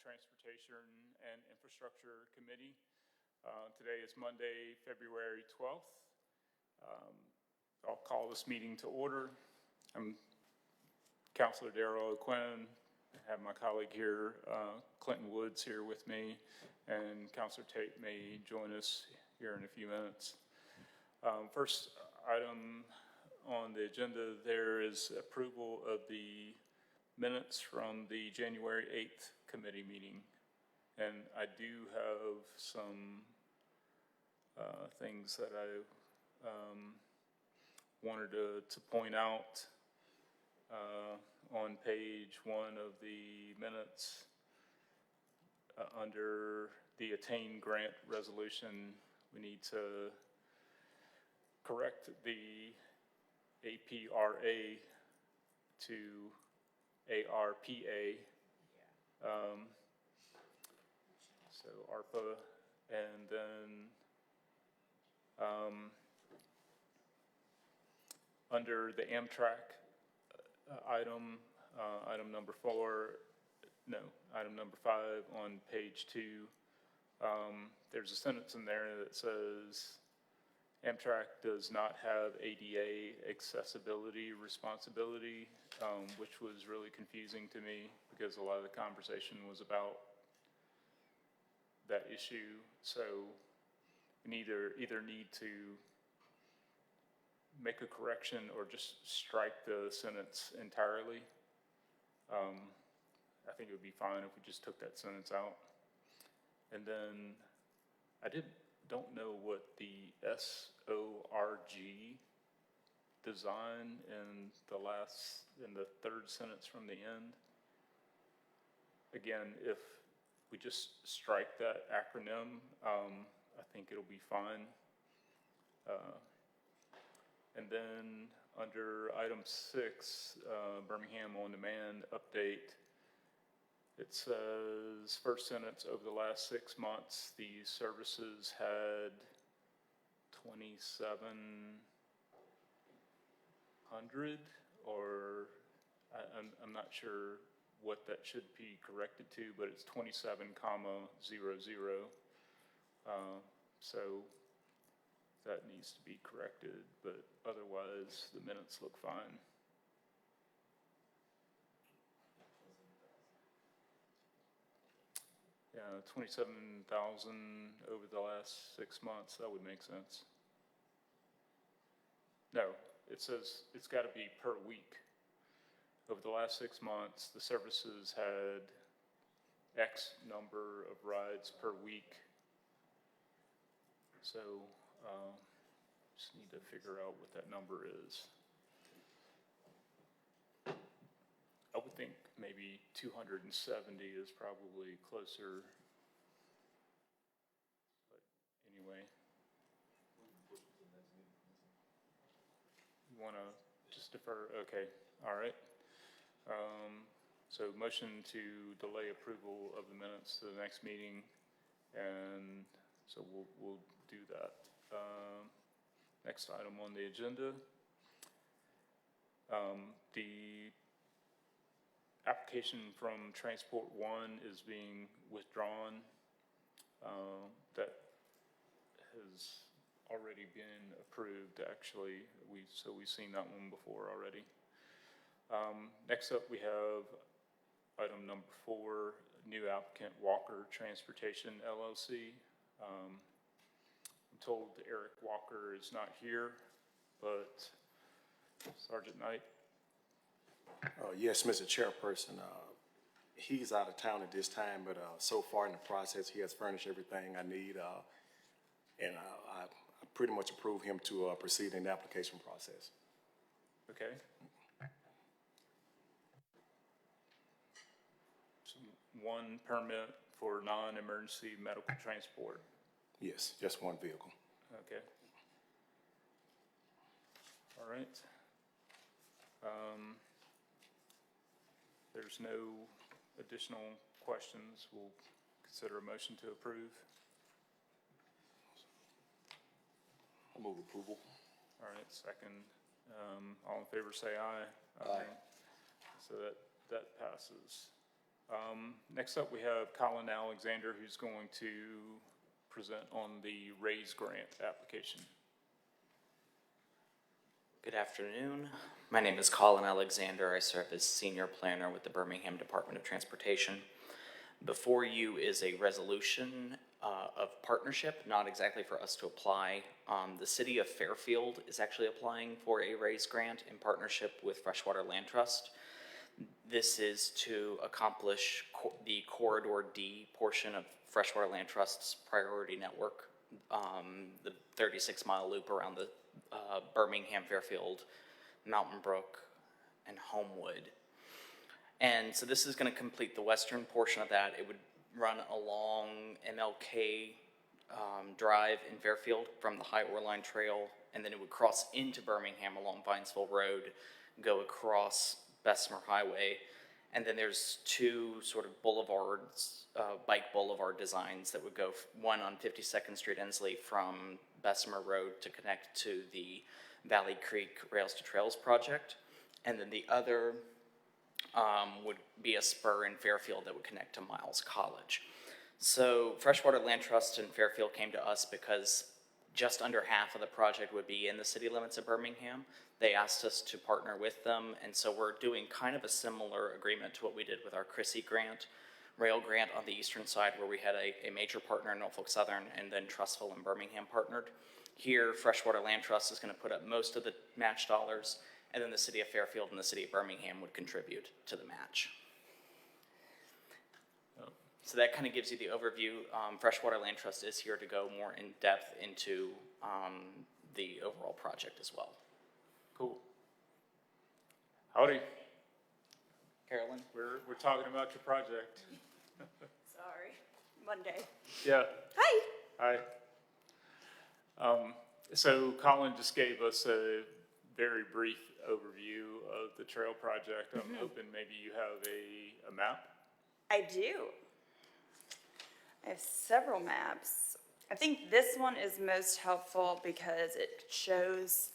Transportation and Infrastructure Committee. Today is Monday, February 12th. I'll call this meeting to order. I'm Councilor Darrell O'Quinn. I have my colleague here, Clinton Woods, here with me, and Councilor Tate may join us here in a few minutes. First item on the agenda there is approval of the minutes from the January 8th committee meeting. And I do have some things that I wanted to point out. On page 1 of the minutes, under the Attain Grant Resolution, we need to correct the APRA to ARPA. So ARPA, and then under the Amtrak item number 5 on page 2, there's a sentence in there that says Amtrak does not have ADA accessibility responsibility, which was really confusing to me because a lot of the conversation was about that issue. So we either need to make a correction or just strike the sentence entirely. I think it would be fine if we just took that sentence out. And then I don't know what the SORG design in the third sentence from the end. Again, if we just strike that acronym, I think it'll be fine. And then under item 6, Birmingham On Demand update, it says, first sentence, over the last 6 months, these services had 2,700, or I'm not sure what that should be corrected to, but it's 27,000. So that needs to be corrected, but otherwise the minutes look fine. Yeah, 27,000 over the last 6 months, that would make sense. No, it says it's got to be per week. Over the last 6 months, the services had X number of rides per week. So just need to figure out what that number is. I would think maybe 270 is probably closer. But anyway. You want to just defer? Okay, all right. So motion to delay approval of the minutes to the next meeting, and so we'll do that. Next item on the agenda, the application from Transport One is being withdrawn. That has already been approved, actually. So we've seen that one before already. Next up, we have item number 4, new applicant Walker Transportation LLC. I'm told Eric Walker is not here, but Sergeant Knight. Yes, Mr. Chairperson. He's out of town at this time, but so far in the process, he has furnished everything I need, and I pretty much approve him to proceed in the application process. Okay. So 1 permit for non-emergency medical transport. Yes, just 1 vehicle. Okay. All right. There's no additional questions. We'll consider a motion to approve. I move approval. All right, second. All in favor say aye. Aye. So that passes. Next up, we have Colin Alexander, who's going to present on the RAISE grant application. Good afternoon. My name is Colin Alexander. I serve as Senior Planner with the Birmingham Department of Transportation. Before you is a resolution of partnership, not exactly for us to apply. The City of Fairfield is actually applying for a RAISE grant in partnership with Freshwater Land Trust. This is to accomplish the Corridor D portion of Freshwater Land Trust's priority network, the 36-mile loop around the Birmingham, Fairfield, Mountain Brook, and Homewood. And so this is going to complete the western portion of that. It would run along MLK Drive in Fairfield from the High Orline Trail, and then it would cross into Birmingham along Vinesville Road, go across Bessemer Highway, and then there's two sort of boulevards, bike boulevard designs that would go, one on 52nd Street, Ensley, from Bessemer Road to connect to the Valley Creek Rails to Trails project, and then the other would be a spur in Fairfield that would connect to Miles College. So Freshwater Land Trust in Fairfield came to us because just under half of the project would be in the city limits of Birmingham. They asked us to partner with them, and so we're doing kind of a similar agreement to what we did with our Chrissy grant, rail grant on the eastern side, where we had a major partner in Norfolk Southern, and then Trustville and Birmingham partnered. Here, Freshwater Land Trust is going to put up most of the match dollars, and then the city of Fairfield and the city of Birmingham would contribute to the match. So that kind of gives you the overview. Freshwater Land Trust is here to go more in depth into the overall project as well. Cool. Howdy. Carolyn? We're talking about your project. Sorry, Monday. Yeah. Hi. Hi. So Colin just gave us a very brief overview of the trail project. I'm hoping maybe you have a map. I do. I have several maps. I think this one is most helpful because it shows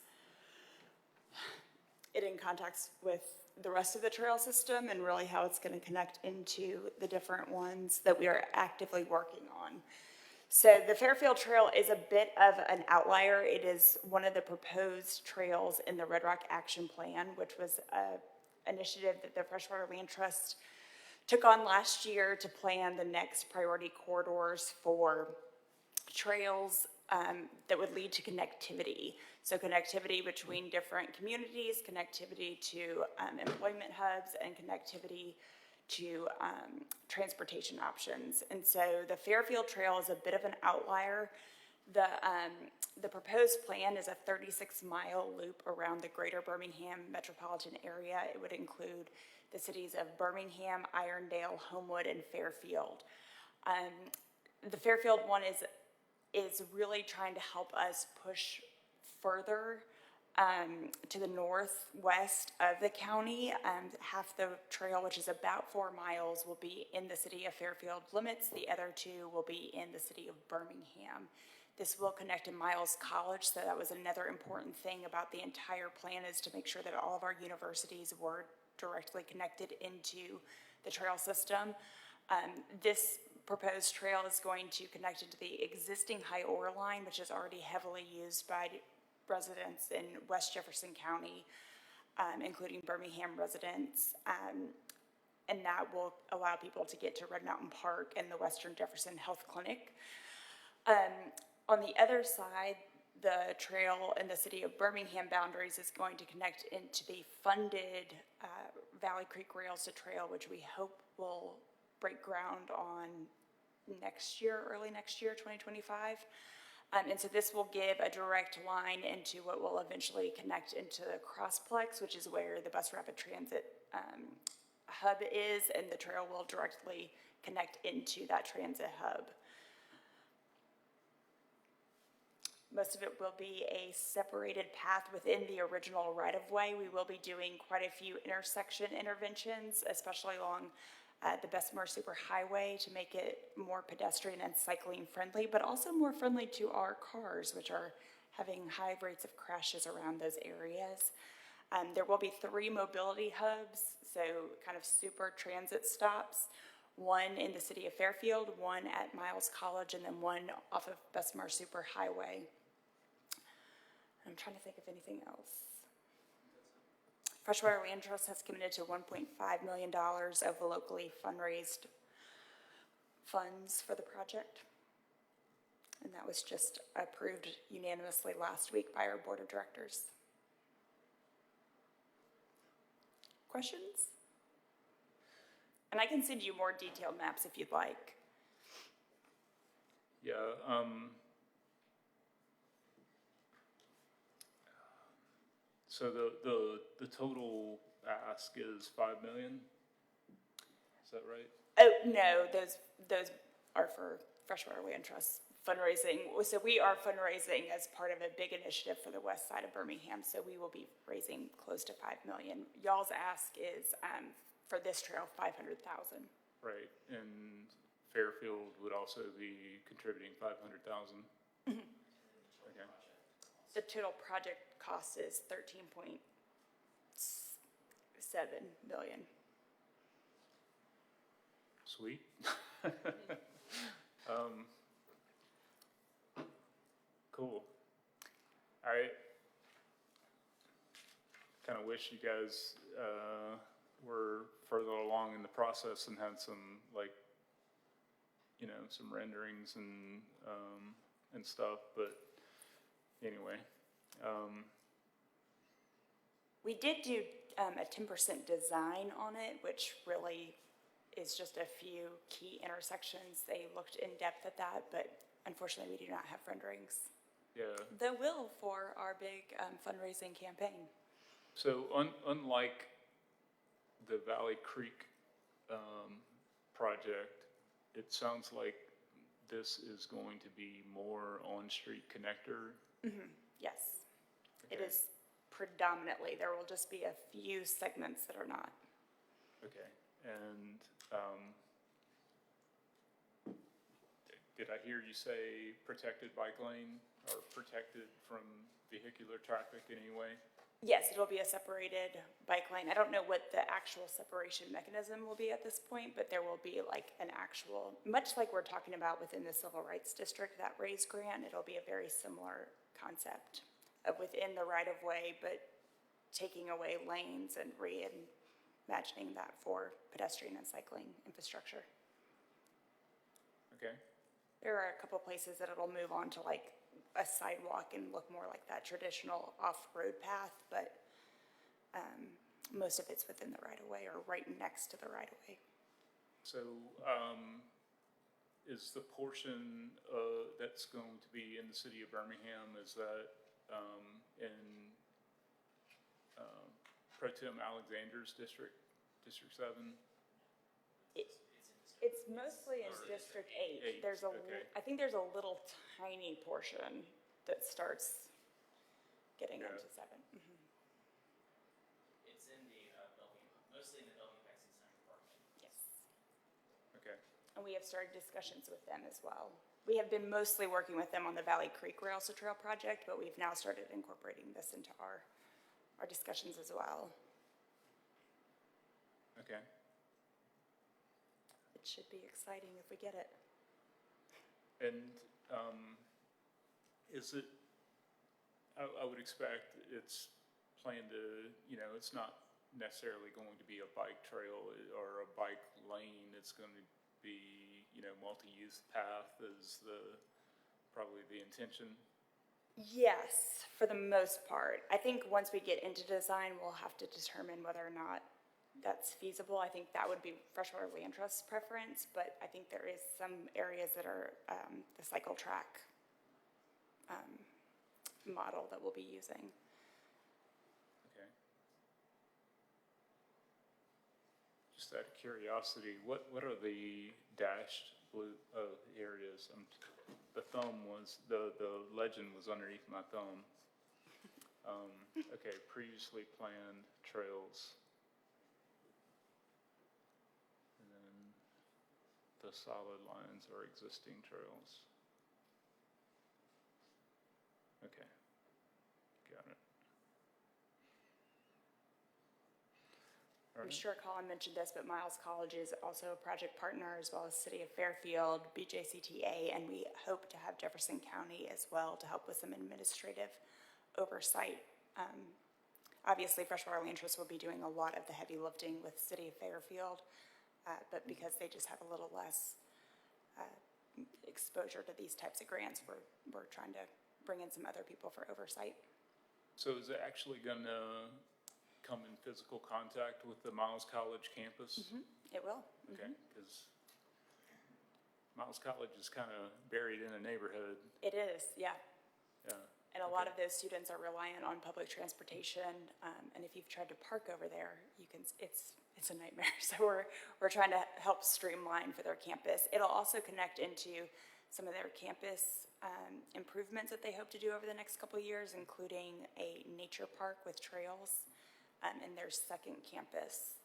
it in context with the rest of the trail system and really how it's going to connect into the different ones that we are actively working on. So the Fairfield Trail is a bit of an outlier. It is one of the proposed trails in the Red Rock Action Plan, which was an initiative that the Freshwater Land Trust took on last year to plan the next priority corridors for trails that would lead to connectivity. So connectivity between different communities, connectivity to employment hubs, and connectivity to transportation options. And so the Fairfield Trail is a bit of an outlier. The proposed plan is a 36-mile loop around the greater Birmingham metropolitan area. It would include the cities of Birmingham, Irondale, Homewood, and Fairfield. The Fairfield one is really trying to help us push further to the northwest of the county. Half the trail, which is about 4 miles, will be in the city of Fairfield limits. The other 2 will be in the city of Birmingham. This will connect to Miles College, so that was another important thing about the entire plan, is to make sure that all of our universities were directly connected into the trail system. This proposed trail is going to connect into the existing High Ore line, which is already heavily used by residents in West Jefferson County, including Birmingham residents, and that will allow people to get to Red Mountain Park and the Western Jefferson Health Clinic. On the other side, the trail in the city of Birmingham boundaries is going to connect into the funded Valley Creek Rails to Trail, which we hope will break ground on next year, early next year, 2025. And so this will give a direct line into what will eventually connect into the Crossplex, which is where the bus rapid transit hub is, and the trail will directly connect into that transit hub. Most of it will be a separated path within the original right-of-way. We will be doing quite a few intersection interventions, especially along the Bessemer Superhighway, to make it more pedestrian and cycling friendly, but also more friendly to our cars, which are having high rates of crashes around those areas. There will be 3 mobility hubs, so kind of super transit stops. One in the city of Fairfield, one at Miles College, and then one off of Bessemer Super Highway. I'm trying to think of anything else. Freshwater Land Trust has committed to $1.5 million of locally fundraised funds for the project. And that was just approved unanimously last week by our board of directors. Questions? And I can send you more detailed maps if you'd like. Yeah, so the total ask is 5 million? Is that right? Oh, no, those are for Freshwater Land Trust fundraising. So we are fundraising as part of a big initiative for the west side of Birmingham, so we will be raising close to 5 million. Y'all's ask is, for this trail, 500,000. Right, and Fairfield would also be contributing 500,000? Okay, The total project cost is 13.7 million. sweet. Cool. I kind of wish you guys were further along in the process and had some, like, you know, some renderings and stuff, but anyway. We did do a 10% design on it, which really is just a few key intersections. They looked in depth at that, but unfortunately we do not have renderings. Yeah, They will for our big fundraising campaign. so unlike the Valley Creek project, it sounds like this is going to be more on-street connector. Yes, it Okay. is predominantly. There will just be a few segments that are not. Okay, and did I hear you say protected bike lane or protected from vehicular traffic in any way? Yes, it'll be a separated bike lane. I don't know what the actual separation mechanism will be at this point, but there will be like an actual, much like we're talking about within the Civil Rights District, that RAISE grant, it'll be a very similar concept of within the right-of-way, but taking away lanes and reimagining that for pedestrian and cycling infrastructure. Okay, There are a couple places that it'll move on to like a sidewalk and look more like that traditional off-road path, but most of it's within the right-of-way or right next to the right-of-way. so is the portion that's going to be in the city of Birmingham, is that in Pro Tem Alexander's district, District 7? It's mostly in District 8. Eight, There's okay. I think there's a little tiny portion that starts getting Yeah. into 7. It's in the mostly in the Bellevue Vaccine Center department. Yes. Okay, And we have started discussions with them as well. We have been mostly working with them on the Valley Creek Rail to Trail project, but we've now started incorporating this into our discussions as well. okay. It should be exciting if we get it. And is it, I would expect it's planned to, you know, it's not necessarily going to be a bike trail or a bike lane. It's going to be, you know, multi-use path is probably the intention. Yes, for the most part. I think once we get into design, we'll have to determine whether or not that's feasible. I think that would be Freshwater Land Trust's preference, but I think there is some areas that are the cycle track model that we'll be using. Okay. Just out of curiosity, what are the dashed blue, oh, here it is. The thumb was, the legend was underneath my thumb. Okay, previously planned trails. And then the solid lines are existing trails. Okay, got it. I'm sure Colin mentioned this, but Miles College is also a project partner, as well as City of Fairfield, BJCTA, and we hope to have Jefferson County as well to help with some administrative oversight. Obviously, Freshwater Land Trust will be doing a lot of the heavy lifting with City of Fairfield, but because they just have a little less exposure to these types of grants, we're trying to bring in some other people for oversight. So is it actually gonna come in physical contact with the Miles College campus? It will. Okay, because Miles College is kind of buried in a neighborhood, It is, yeah. yeah. And a lot of those students are reliant on public transportation, and if you've tried to park over there, it's a nightmare. So we're trying to help streamline for their campus. It'll also connect into some of their campus improvements that they hope to do over the next couple of years, including a nature park with trails in their second campus.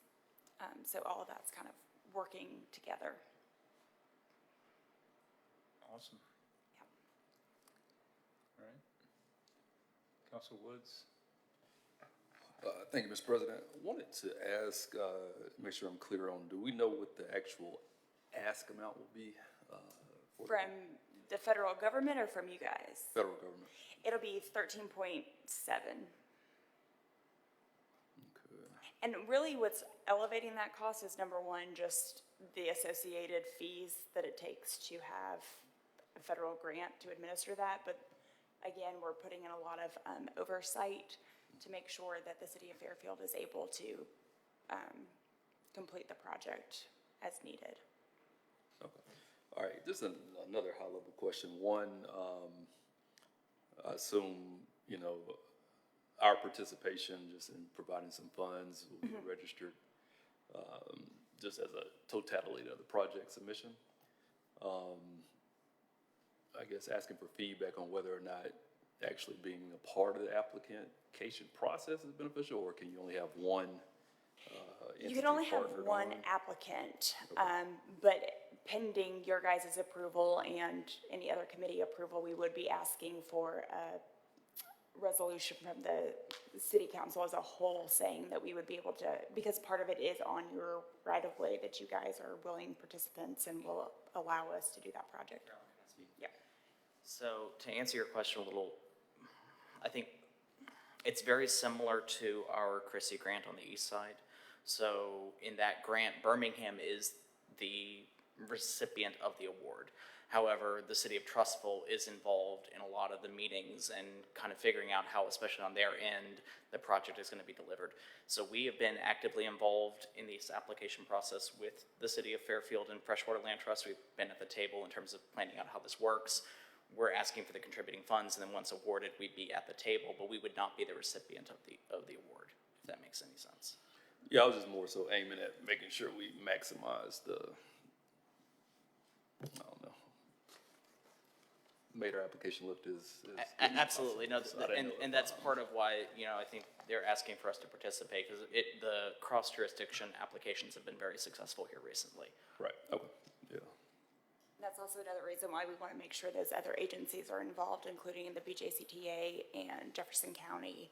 So all of that's kind of working together. Awesome. Yeah. All right. Council Woods? Thank you, Mr. President. I wanted to ask, make sure I'm clear on, do we know what the actual ask amount will be for the From the federal government or from you guys? federal government? It'll be 13.7. Okay. And really what's elevating that cost is, number one, just the associated fees that it takes to have a federal grant to administer that. But again, we're putting in a lot of oversight to make sure that the city of Fairfield is able to complete the project as needed. Okay. All right, just another high-level question. One, I assume, our participation just in providing some funds will be registered just as a totality of the project submission. I guess asking for feedback on whether or not actually being a part of the application process is beneficial, or can you only have one You can only have partnered one on? applicant, but pending your guys' approval and any other committee approval, we would be asking for a resolution from the city council as a whole saying that we would be able to, because part of it is on your right-of-way, that you guys are willing participants and will allow us to do that project. Yeah. So to answer your question a little, I think it's very similar to our Chrissy grant on the east side. So in that grant, Birmingham is the recipient of the award. However, the city of Trustful is involved in a lot of the meetings and kind of figuring out how, especially on their end, the project is going to be delivered. So we have been actively involved in this application process with the city of Fairfield and Freshwater Land Trust. We've been at the table in terms of planning out how this works. We're asking for the contributing funds, and then once awarded, we'd be at the table, but we would not be the recipient of the award, if that makes any sense. Yeah, I was just more so aiming at making sure we maximize made our application look as Absolutely, no, possible. So I didn't know and if, that's part of why, I think they're asking for us to participate, because the cross-jurisdiction applications have been very successful here recently. Right, okay, yeah. That's also another reason why we want to make sure those other agencies are involved, including the BJCTA and Jefferson County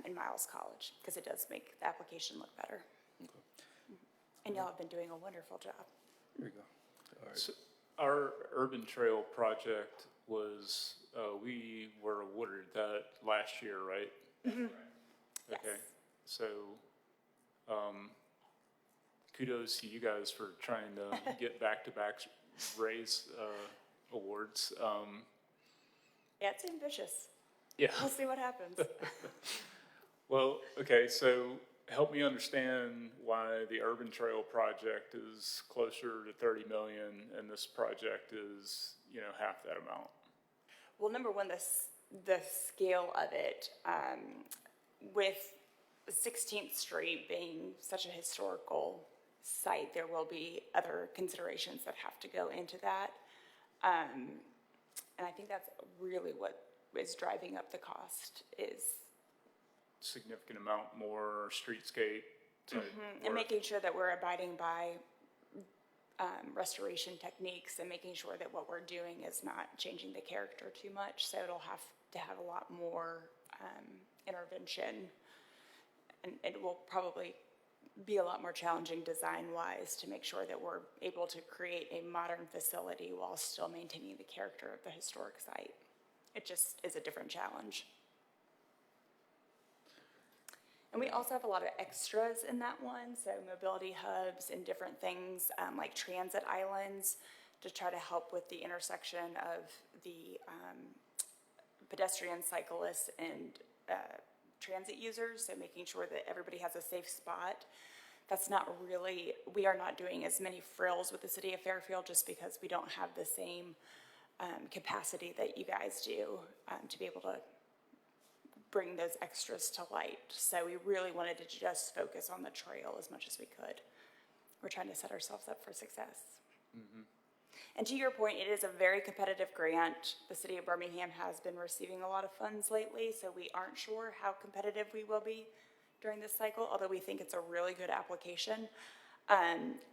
and Miles College, because it does make the application look better. Okay. And y'all have been doing a wonderful job. Here we go. All right. So our urban trail project was, we were awarded that last year, right? Okay, Yes. so, kudos to you guys for trying to get back-to-back raise, awards. Yeah, it's ambitious. Yeah. We'll see what happens. Well, okay, so help me understand why the urban trail project is closer to 30 million and this project is, half that amount. Well, number one, the scale of it, with 16th Street being such a historical site, there will be other considerations that have to go into that. And I think that's really what is driving up the cost is. Significant amount more streetscape type And work. making sure that we're abiding by restoration techniques and making sure that what we're doing is not changing the character too much. So it'll have to have a lot more intervention. And it will probably be a lot more challenging design-wise to make sure that we're able to create a modern facility while still maintaining the character of the historic site. It just is a different challenge. And we also have a lot of extras in that one, so mobility hubs and different things like transit islands to try to help with the intersection of the pedestrians, cyclists, and transit users, so making sure that everybody has a safe spot. That's not really, we are not doing as many frills with the city of Fairfield just because we don't have the same capacity that you guys do to be able to bring those extras to light. So we really wanted to just focus on the trail as much as we could. We're trying to set ourselves up for success. And to your point, it is a very competitive grant. The city of Birmingham has been receiving a lot of funds lately, so we aren't sure how competitive we will be during this cycle, although we think it's a really good application.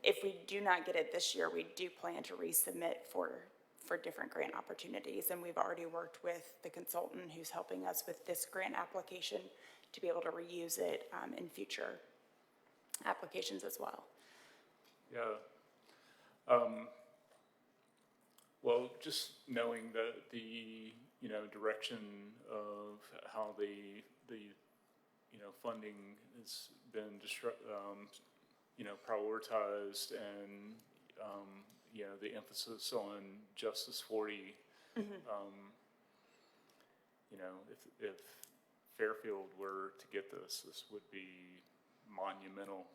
If we do not get it this year, we do plan to resubmit for different grant opportunities, and we've already worked with the consultant who's helping us with this grant application to be able to reuse it in future applications as well. Yeah. Well, just knowing that the, direction of how the funding has been prioritized and, the emphasis on Justice 40, if Fairfield were to get this would be monumental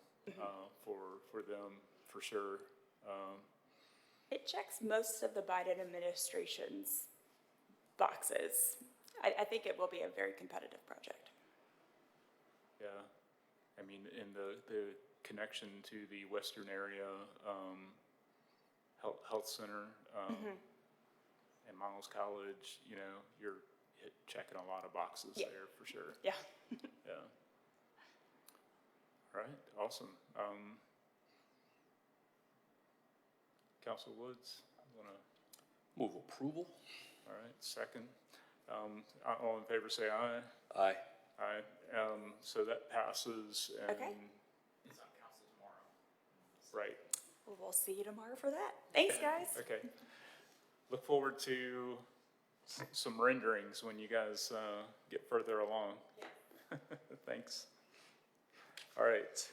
for them, for sure. It checks most of the Biden administration's boxes. I think it will be a very competitive project. Yeah, I mean, in the connection to the Western area health center and Miles College, you're checking a lot of boxes there for sure. Yeah. Yeah. All right, awesome. Council Woods, Move approval? all right, second. All in favor say aye. Aye. Aye. So that passes and. Okay. It's on council tomorrow. Right, Well, we'll see you tomorrow for that. Thanks, guys. okay. Look forward to some renderings when you guys get further along. Thanks. All right,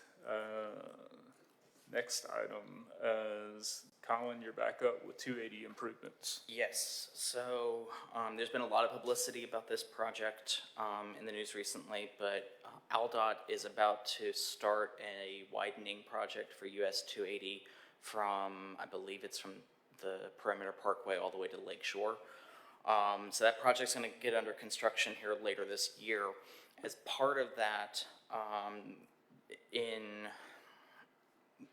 next item is, Colin, you're back up with 280 improvements. Yes, so there's been a lot of publicity about this project in the news recently, but AlDOT is about to start a widening project for US 280 from, I believe it's from the Perimeter Parkway all the way to Lake Shore. So that project's going to get under construction here later this year. As part of that,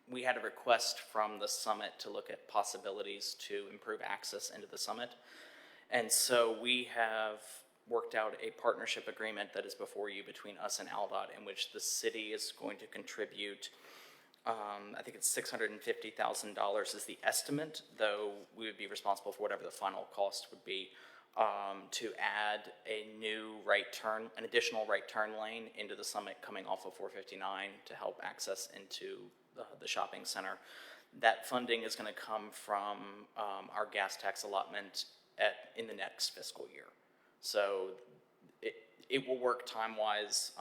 we had a request from the summit to look at possibilities to improve access into the summit. And so we have worked out a partnership agreement that is before you between us and AlDOT, in which the city is going to contribute, I think it's $650,000 is the estimate, though we would be responsible for whatever the final cost would be, to add an additional right turn lane into the summit coming off of 459 to help access into the shopping center. That funding is going to come from our gas tax allotment in the next fiscal year. So it will work time-wise.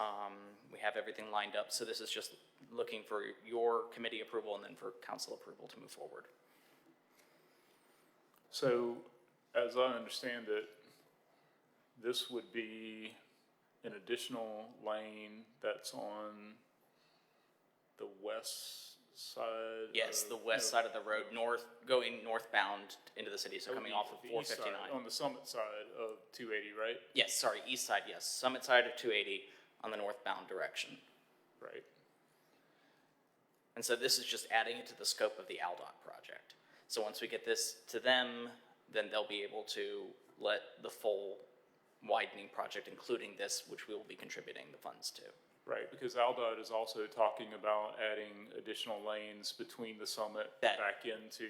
We have everything lined up. So this is just looking for your committee approval and then for council approval to move forward. So, as I understand it, this would be an additional lane that's on the west side? Yes, the west side of the road, going northbound into the city, so coming off of The east side, 459. on the summit side of 280, right? Yes, sorry, east side, yes. Summit side of 280 on the northbound direction. Right. And so this is just adding it to the scope of the AlDOT project. So once we get this to them, then they'll be able to let the full widening project, including this, which we will be contributing the funds to. Right, because AlDOT is also talking about adding additional lanes between the summit back into,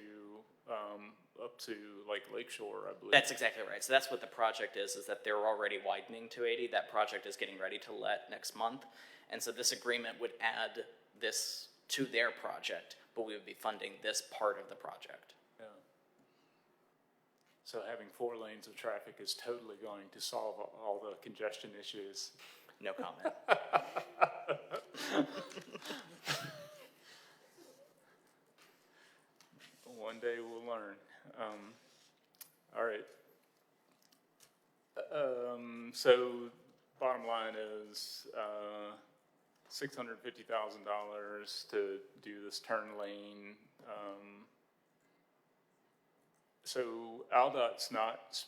up to like Lake Shore, I believe. That's exactly right. So that's what the project is that they're already widening 280. That project is getting ready to let next month. And so this agreement would add this to their project, but we would be funding this part of the project. Yeah. So having 4 lanes of traffic is totally going to solve all the congestion issues. No comment. One day we'll learn. All right. So bottom line is, $650,000 to do this turn lane. So Aldot's not,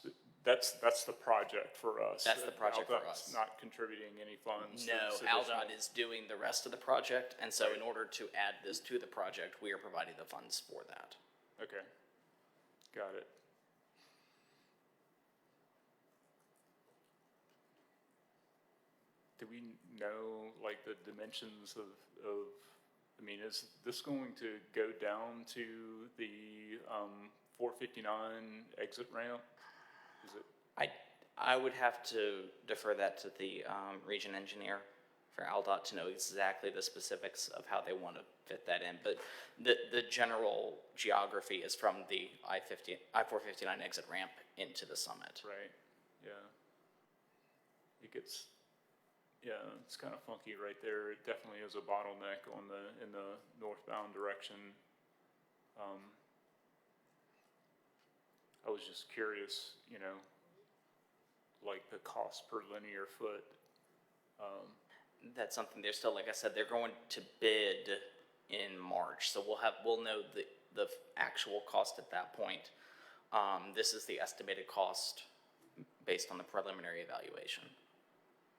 that's the project for us. That's the project for Aldot's us. not contributing any funds. to No, this additional- Aldot is doing the rest of the project, and so in Right. order to add this to the project, we are providing the funds for that. Okay, got it. Do we know, like, the dimensions of, I mean, is this going to go down to the, 459 exit ramp? Is it, I would have to defer that to the region engineer for Aldot to know exactly the specifics of how they want to fit that in. But the general geography is from the I-459 exit ramp into the summit. right, yeah. It gets, yeah, it's kind of funky right there. It definitely is a bottleneck in the northbound direction. I was just curious, you know, like the cost per linear foot. That's something they're still, like I said, they're going to bid in March, so we'll know the actual cost at that point. This is the estimated cost based on the preliminary evaluation.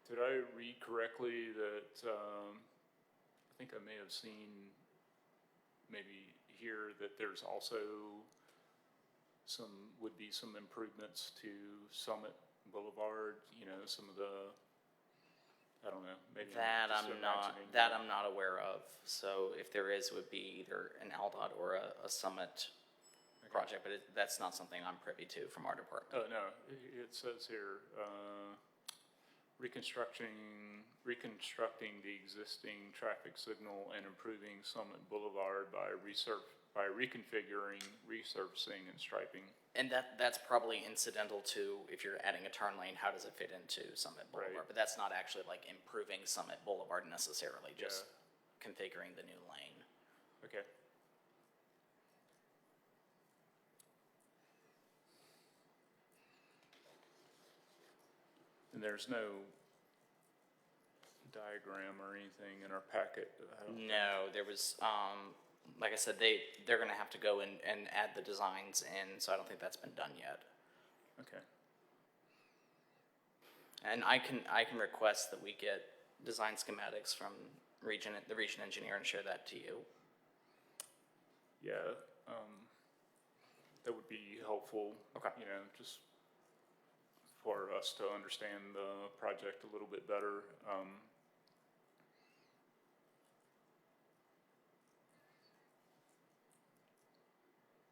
Did I read correctly that, I think I may have seen maybe here that there's also would be some improvements to Summit Boulevard, you know, some of the, I don't know, maybe That I'm just imagining. I'm not aware of. So if there is, it would be either an Aldot or a Summit project, but that's not something I'm privy to from our department. Oh, no, it says here, reconstructing the existing traffic signal and improving Summit Boulevard by reconfiguring, resurfacing, and striping. And that's probably incidental to, if you're adding a turn lane, how does it fit into Summit Boulevard? Right. But that's not actually like improving Summit Boulevard necessarily, just configuring the new lane. Okay. And there's no diagram or anything in our packet. I don't- No, there was, like I said, they're gonna have to go and add the designs in, so I don't think that's been done yet. Okay, And I can request that we get design schematics from the region engineer and share that to you. yeah, that would be helpful. Okay. You know, just for us to understand the project a little bit better.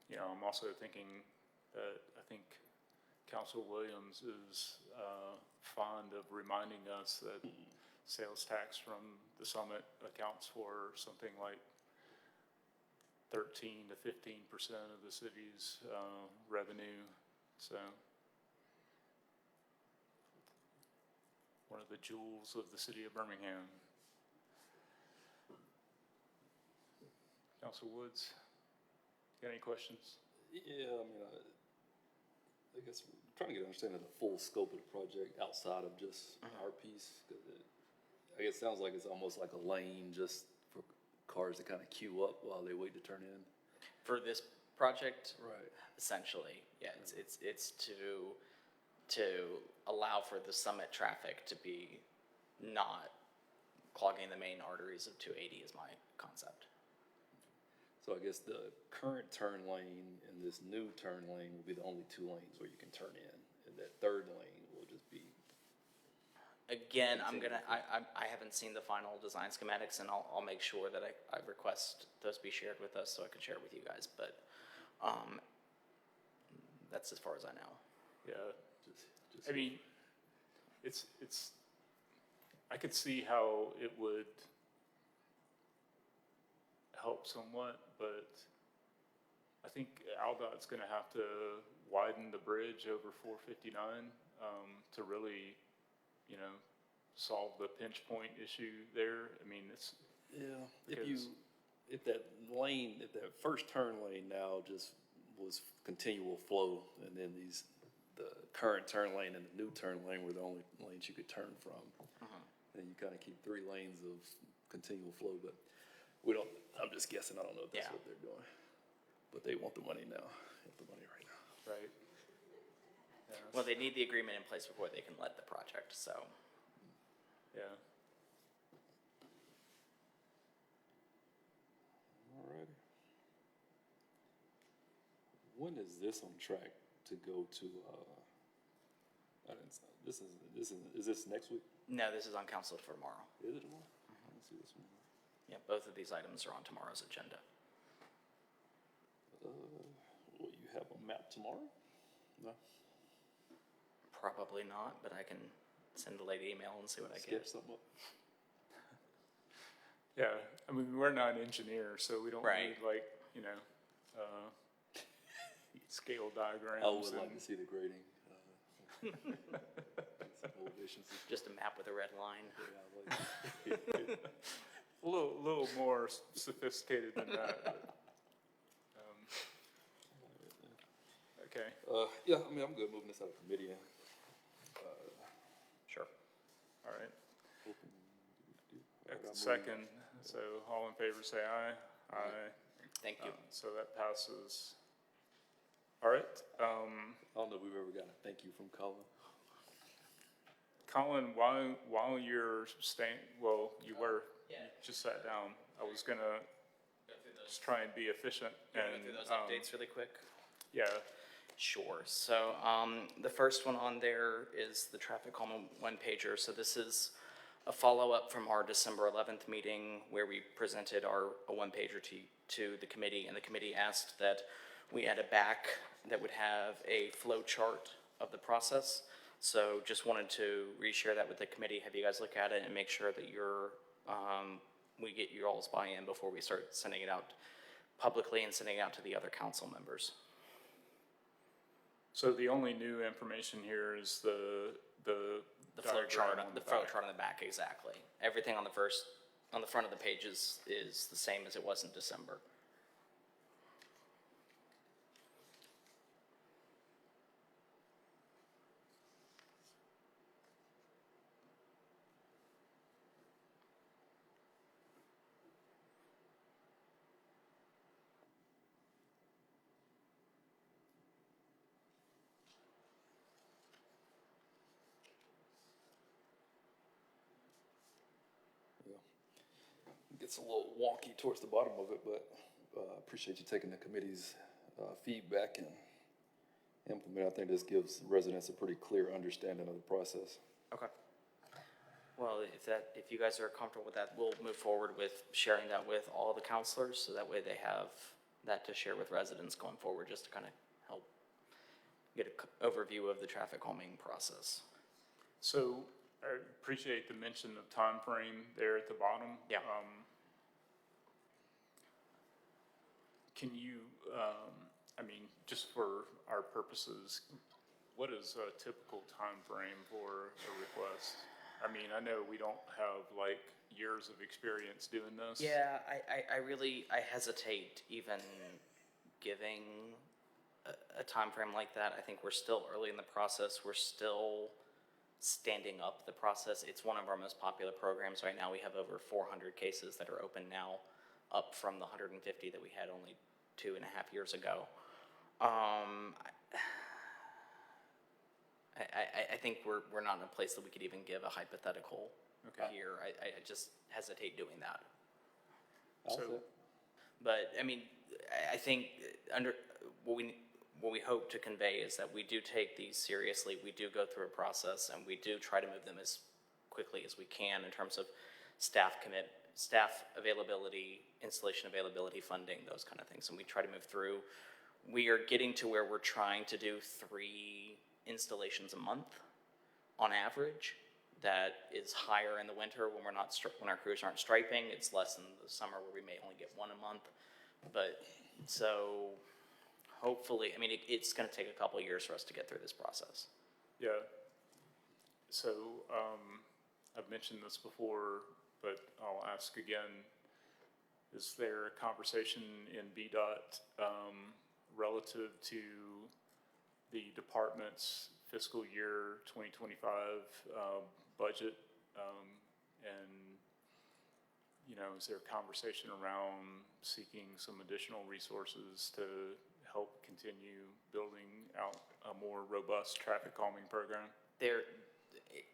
You know, I'm also thinking that I think Council Williams is fond of reminding us that sales tax from the summit accounts for something like 13 to 15% of the city's revenue. So one of the jewels of the city of Birmingham. Council Woods, got any questions? Yeah, I mean, I guess we're trying to get an understanding of the full scope of the project outside of just our piece. 'Cause I guess it sounds like it's almost like a lane just for cars to kind of queue up while they wait to turn in. For this project, Right. essentially, yeah, it's to allow for the summit traffic to be not clogging the main arteries of 280 is my concept. So I guess the current turn lane and this new turn lane will be the only two lanes where you can turn in. And that third lane will just be, Again, I haven't seen the final design schematics, and I'll make sure that I request those be shared with us so I can share it with you guys, but, that's as far as I know. Yeah, just. I mean, it's, I could see how it would help somewhat, but I think Aldot's gonna have to widen the bridge over 459, to really, you know, solve the pinch point issue there. I mean, it's, Yeah, Because- if that lane, if that first turn lane now just was continual flow, and then the current turn lane and the new turn lane were the only lanes you could turn from, then you kind of keep 3 lanes of continual flow, but we don't, I'm just guessing, I don't know if that's Yeah. what they're doing. But they want the money now, they want the money right now. right. Yeah, Well, they need the agreement in place before they can let the project, so. yeah. Alrighty. When is this on track to go to, I didn't, is this next week? No, this is on council for tomorrow. Is it tomorrow? Let's see this one. Yeah, both of these items are on tomorrow's agenda. Will you have a map tomorrow? No? Probably not, but I can send a lady email and see what I Sketch get. something up? Yeah, I mean, we're not engineers, so we don't Right. need like, you know, scale diagrams. I would like and- to see the grading. Some elevations and stuff. Just a map with a red line. Yeah, I'd like to- A little more sophisticated than that. But, okay, Yeah, I mean, I'm good moving this out of committee. Sure. all right. Alright, I'll move. Second, so all in favor say aye. Aye. Thank you. So that passes. All right, I don't know if we've ever gotten a thank you from Colin. Colin, while you're staying, well, you were, Yeah. just sat down. I was gonna Go through those, just try and be efficient go and, through those updates really quick. yeah, Sure. So the first one on there is the traffic calming one pager. So this is a follow-up from our December 11th meeting where we presented our a one pager to the committee, and the committee asked that we add a back that would have a flow chart of the process. So just wanted to reshare that with the committee, have you guys look at it and make sure that we get your all's buy-in before we start sending it out publicly and sending it out to the other council members. so the only new information here is the The flow chart, diagram on the flow back. chart on the back, exactly. Everything on the front of the pages is the same as it was in December. Yeah. Gets a little wonky towards the bottom of it, but appreciate you taking the committee's feedback and implement. I think this gives residents a pretty clear understanding of the process. Okay. Well, if you guys are comfortable with that, we'll move forward with sharing that with all the counselors, so that way they have that to share with residents going forward, just to kind of help get an overview of the traffic calming process. So I appreciate the mention of time frame there at the bottom. Yeah. Can you, I mean, just for our purposes, what is a typical time frame for a request? I mean, I know we don't have like years of experience doing this. Yeah, I hesitate even giving a timeframe like that. I think we're still early in the process. We're still standing up the process. It's one of our most popular programs right now. We have over 400 cases that are open now, up from the 150 that we had only 2.5 years ago. I think we're not in a place that we could even give a hypothetical Okay. here. I just hesitate doing that. I'll So- say. But, I mean, I think what we hope to convey is that we do take these seriously. We do go through a process, and we do try to move them as quickly as we can in terms of staff availability, installation availability, funding, those kind of things. And we try to move through. We are getting to where we're trying to do 3 installations a month on average, that is higher in the winter when we're not, when our crews aren't striping. It's less in the summer where we may only get one a month. But, so, hopefully, I mean, it's gonna take a couple of years for us to get through this process. Yeah. So, I've mentioned this before, but I'll ask again. Is there a conversation in VDOT, relative to the department's fiscal year 2025, budget? And, you know, is there a conversation around seeking some additional resources to help continue building out a more robust traffic calming program?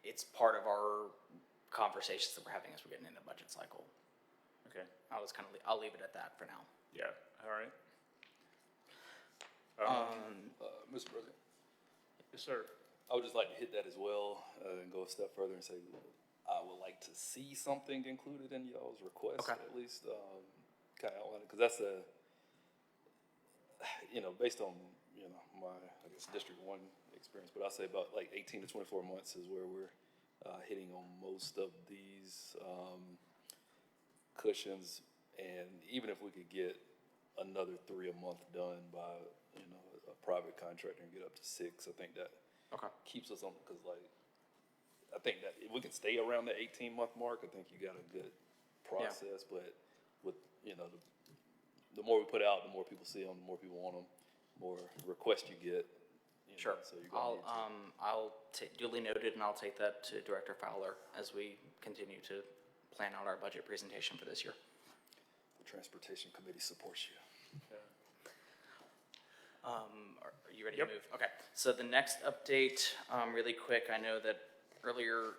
It's part of our conversations that we're having as we're getting into budget cycle. Okay, I'll leave it at that for now. yeah, all right. Mr. President, Yes, sir. I would just like to hit that as well, and go a step further and say, I would like to see something included in y'all's request, Okay. at least, kind of outline it, because that's based on, my, I guess, District 1 experience, but I'll say about like 18 to 24 months is where we're, hitting on most of these, cushions, and even if we could get another 3 a month done by, a private contractor and get up to 6, I think that Okay. keeps us on, because I think that if we can stay around the 18-month mark, I think you got a good process, but with, the more we put out, the more people see them, the more people want them, more requests you get. Sure. So you're gonna need to. I'll duly noted, and I'll take that to Director Fowler as we continue to plan out our budget presentation for this year. The Transportation Committee supports you. Are you ready Yep. to move? Okay, so the next update, really quick, I know that earlier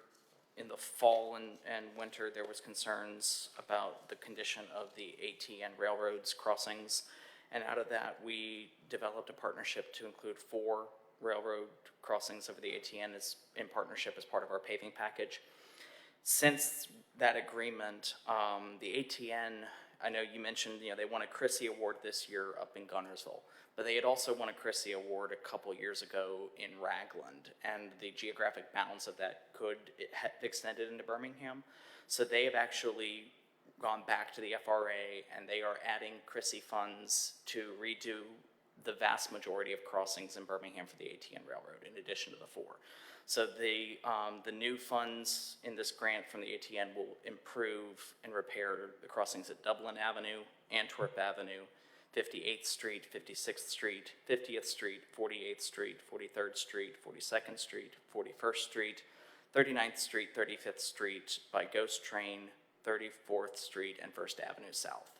in the fall and winter, there was concerns about the condition of the ATN railroads crossings. And out of that, we developed a partnership to include 4 railroad crossings over the ATN in partnership as part of our paving package. Since that agreement, the ATN, I know you mentioned, they won a Chrissy Award this year up in Gunnersville, but they had also won a Chrissy Award a couple years ago in Ragland, and the geographic bounds of that had extended into Birmingham. So they have actually gone back to the FRA, and they are adding Chrissy funds to redo the vast majority of crossings in Birmingham for the ATN Railroad, in addition to the 4. So the new funds in this grant from the ATN will improve and repair the crossings at Dublin Avenue, Antwerp Avenue, 58th Street, 56th Street, 50th Street, 48th Street, 43rd Street, 42nd Street, 41st Street, 39th Street, 35th Street by Ghost Train, 34th Street, and 1st Avenue South.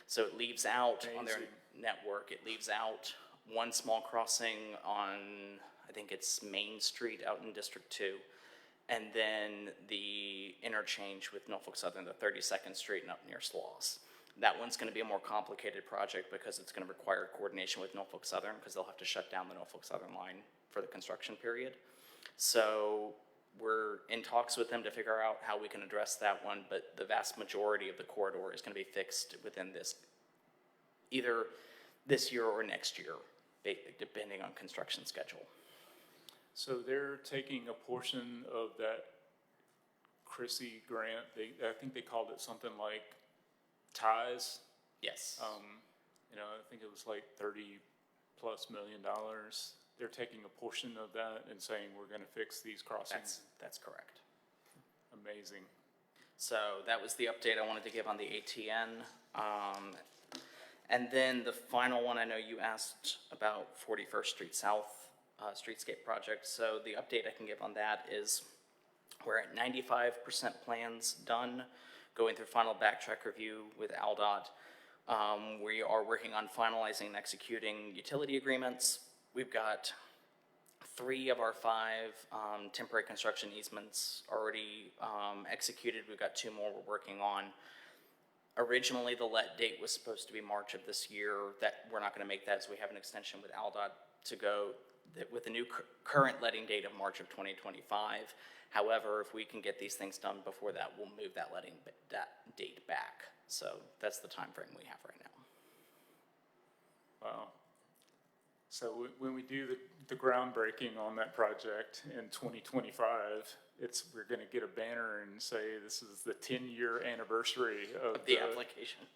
So it leaves out on their Amazing. network, it leaves out one small crossing on, I think it's Main Street out in District 2, and then the interchange with Norfolk Southern, the 32nd Street and up near Sloss. That one's going to be a more complicated project because it's going to require coordination with Norfolk Southern, because they'll have to shut down the Norfolk Southern line for the construction period. So we're in talks with them to figure out how we can address that one, but the vast majority of the corridor is going to be fixed within either this year or next year, depending on construction schedule. So they're taking a portion of that Chrissy grant, I think they called it something like ties. Yes. I think it was like $30+ million. They're taking a portion of that and saying, we're gonna fix these crossings. That's correct. Amazing. So that was the update I wanted to give on the ATN. And then the final one, I know you asked about 41st Street South streetscape project. So the update I can give on that is we're at 95% plans done, going through final backtrack review with ALDOT. We are working on finalizing and executing utility agreements. We've got 3 of our 5 temporary construction easements already executed. We've got 2 more we're working on. Originally, the let date was supposed to be March of this year. That we're not going to make that, so we have an extension with ALDOT to go with a new current letting date of March of 2025. However, if we can get these things done before that, we'll move that date back. So that's the time frame we have right now. Wow. when we do the groundbreaking on that project in 2025, we're gonna get a banner and say, this is the 10-year anniversary of The application.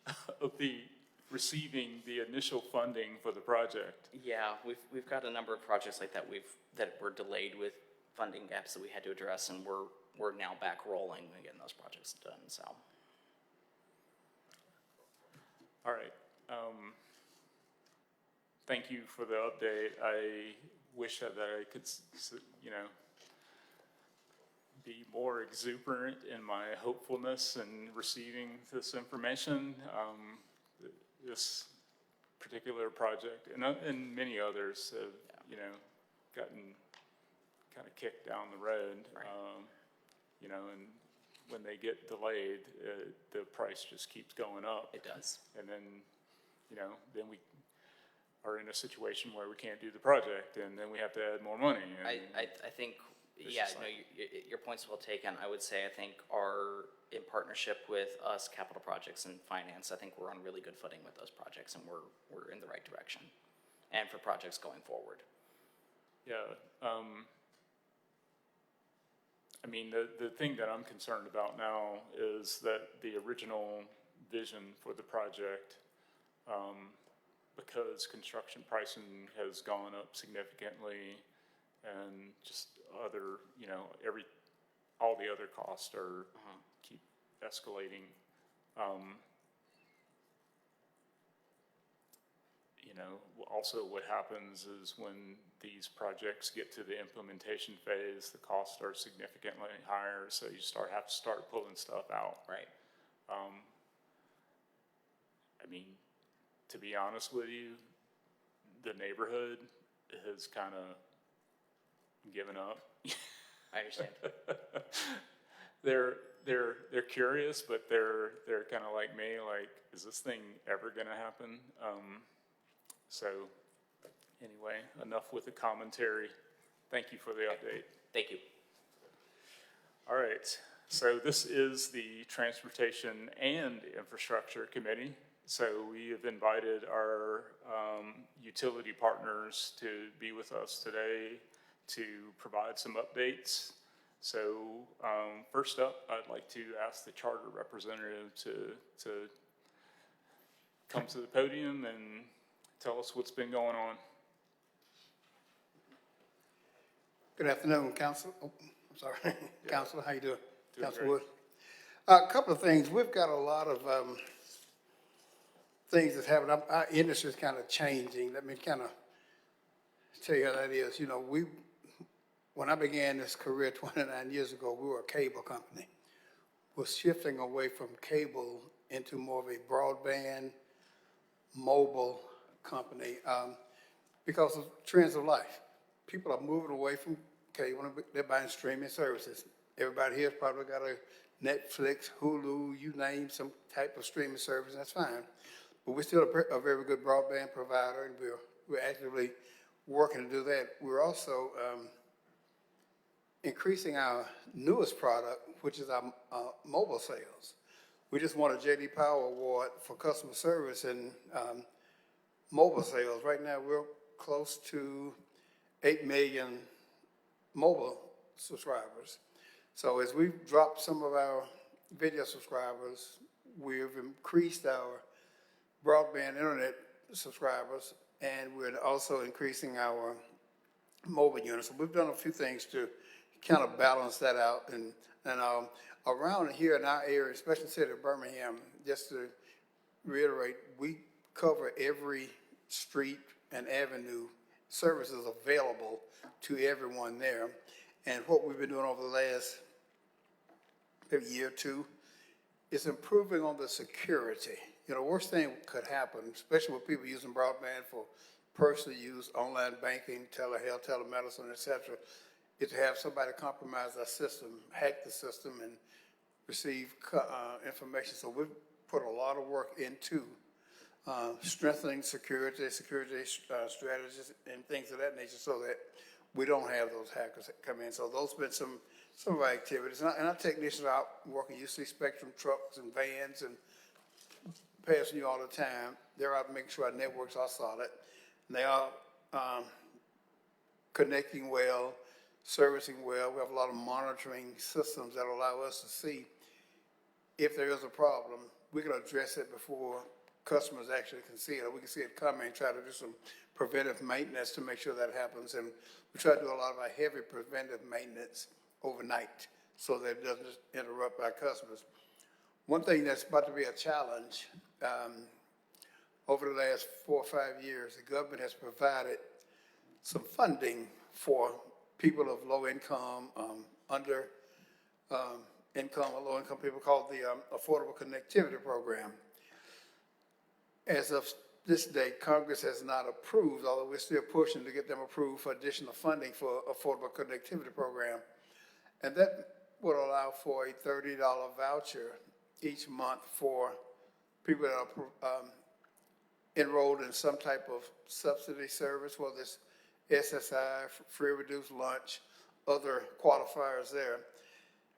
of the receiving the initial funding for the project. Yeah, we've got a number of projects like that that were delayed with funding gaps that we had to address, and we're now back rolling and getting those projects done, so. All right. Thank you for the update. I wish that I could, be more exuberant in my hopefulness in receiving this information. This particular project and many others have, gotten kind of kicked down the road. Right. And when they get delayed, the price just keeps going up. It does. And then, then we are in a situation where we can't do the project, and then we have to add more money. And I think, It's yeah, just no, your point's well taken. I would say, I think in partnership with us, capital projects and finance, I think we're on really good footing with those projects, and we're in the right direction. And for projects going forward. Yeah, I mean, the thing that I'm concerned about now is that the original vision for the project, because construction pricing has gone up significantly and just other, all the other costs are keep escalating. Also what happens is when these projects get to the implementation phase, the costs are significantly higher, so you have to start pulling stuff out. Right. I mean, to be honest with you, the neighborhood has kind of given up. I understand. They're curious, but they're kind of like me, like, is this thing ever gonna happen? So anyway, enough with the commentary. Thank you for the update. Thank you. All right, so this is the Transportation and Infrastructure Committee. So we have invited our utility partners to be with us today to provide some updates. So first up, I'd like to ask the charter representative to come to the podium and tell us what's been going on. Good afternoon, Council. Oh, I'm sorry. Council, how you doing? Doing Council great. Wood. A couple of things. We've got a lot of things that's happening. Our industry is kind of changing. Let me kind of tell you how that is. When I began this career 29 years ago, we were a cable company. We're shifting away from cable into more of a broadband, mobile company because of trends of life. People are moving away from cable, they're buying streaming services. Everybody here has probably got a Netflix, Hulu, you name some type of streaming service, that's fine. But we're still a very good broadband provider, and we're actively working to do that. We're also increasing our newest product, which is our mobile sales. We just won a J.D. Power Award for customer service and mobile sales. Right now, we're close to 8 million mobile subscribers. So as we've dropped some of our video subscribers, we've increased our broadband internet subscribers, and we're also increasing our mobile units. So we've done a few things to kind of balance that out. And around here in our area, especially the city of Birmingham, just to reiterate, we cover every street and avenue, services available to everyone there. And what we've been doing over the last maybe year or two is improving on the security. Worst thing could happen, especially with people using broadband for personal use, online banking, telehealth, telemedicine, et cetera, is to have somebody compromise our system, hack the system, and receive information. So we've put a lot of work into strengthening security strategies and things of that nature so that we don't have those hackers that come in. So those have been some of our activities. And our technicians are out working, you see Spectrum trucks and vans and passing you all the time. They're out making sure our networks are solid. And they are connecting well, servicing well. We have a lot of monitoring systems that allow us to see if there is a problem. We can address it before customers actually can see it, or we can see it coming and try to do some preventive maintenance to make sure that happens. And we try to do a lot of our heavy preventive maintenance overnight so that it doesn't interrupt our customers. One thing that's about to be a challenge, over the last 4 or 5 years, the government has provided some funding for people of low income, under income or low income people, called the Affordable Connectivity Program. As of this day, Congress has not approved, although we're still pushing to get them approved for additional funding for Affordable Connectivity Program. And that would allow for a $30 voucher each month for people that are enrolled in some type of subsidy service, whether it's SSI, free reduced lunch, other qualifiers there.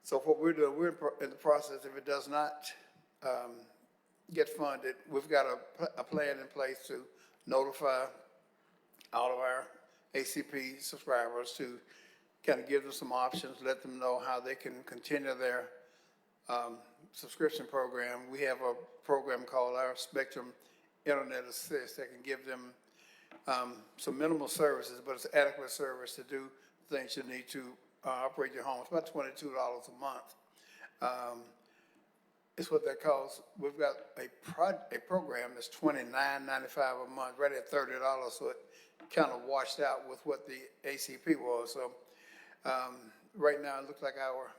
So what we're doing, we're in the process, if it does not get funded, we've got a plan in place to notify all of our ACP subscribers to kind of give them some options, let them know how they can continue their subscription program. We have a program called our Spectrum Internet Assist that can give them some minimal services, but it's adequate service to do things you need to operate your home. It's about $22 a month. It's what that costs. We've got a program that's $29.95 a month, right at $30, so it kind of washed out with what the ACP was. So right now, it looks like our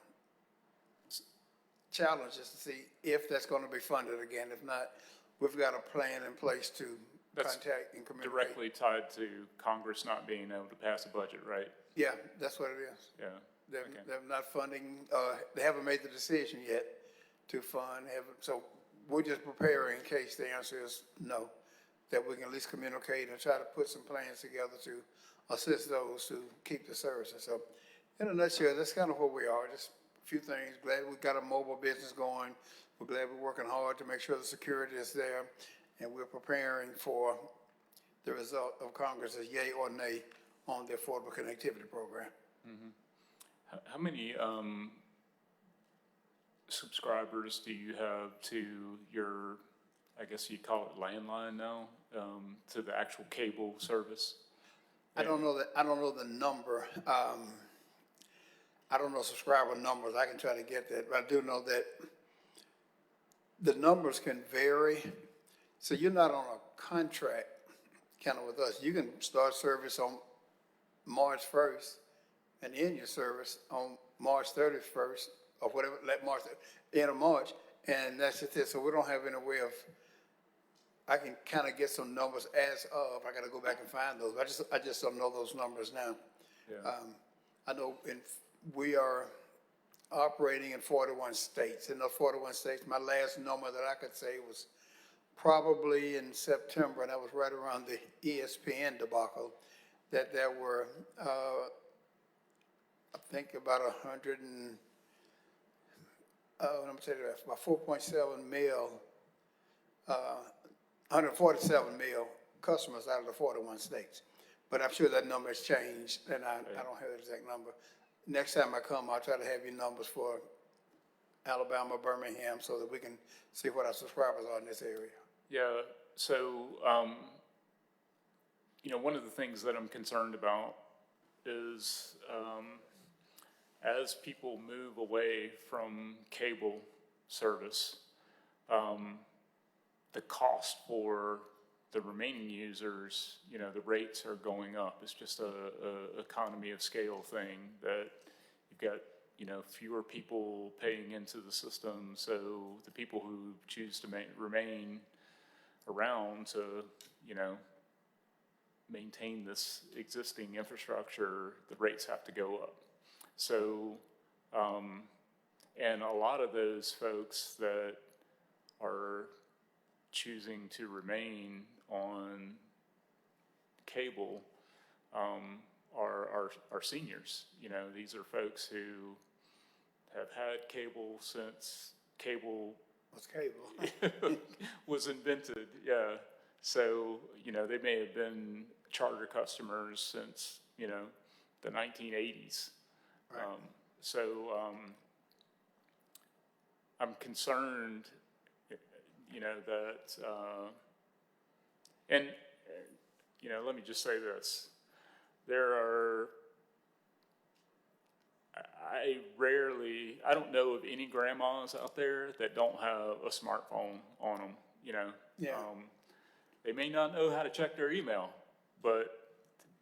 challenge is to see if that's going to be funded again. If not, we've got a plan in place to That's contact and communicate. directly tied to Congress not being able to pass a budget, right? Yeah, that's what it is. Yeah. They're not funding, they haven't made the decision yet to fund, so we're just preparing in case the answer is no, that we can at least communicate and try to put some plans together to assist those to keep the services. So in a nutshell, that's kind of where we are, just a few things. Glad we've got a mobile business going. We're glad we're working hard to make sure the security is there, and we're preparing for the result of Congress's yay or nay on the Affordable Connectivity Program. How many subscribers do you have to your, I guess you call it landline now, to the actual cable service? I don't know the number. I don't know subscriber numbers. I can try to get that, but I do know that the numbers can vary. So you're not on a contract kind of with us. You can start service on March 1st and end your service on March 31st or whatever, end of March, and that's just it. So we don't have any way of, I can kind of get some numbers as of, I got to go back and find those. I just don't know those numbers now. Yeah. I know we are operating in 41 states. In those 41 states, my last number that I could say was probably in September, and that was right around the ESPN debacle, that there were, I think about 4.7 mil, 147 mil customers out of the 41 states. But I'm sure that number has changed, and I don't have the exact number. Next time I come, I'll try to have your numbers for Alabama, Birmingham, so that we can see what our subscribers are in this area. Yeah, so, one of the things that I'm concerned about is, as people move away from cable service, the cost for the remaining users, the rates are going up. It's just a economy of scale thing that you've got, fewer people paying into the system. So the people who choose to remain around to, maintain this existing infrastructure, the rates have to go up. So, and a lot of those folks that are choosing to remain on cable are seniors. These are folks who have had cable since cable What's cable? was invented, yeah. So, they may have been Charter customers since, you know, the 1980s. Right. I'm concerned, you know, that, and, you know, let me just say this. I don't know of any grandmas out there that don't have a smartphone on them, you know? Yeah. They may not know how to check their email, but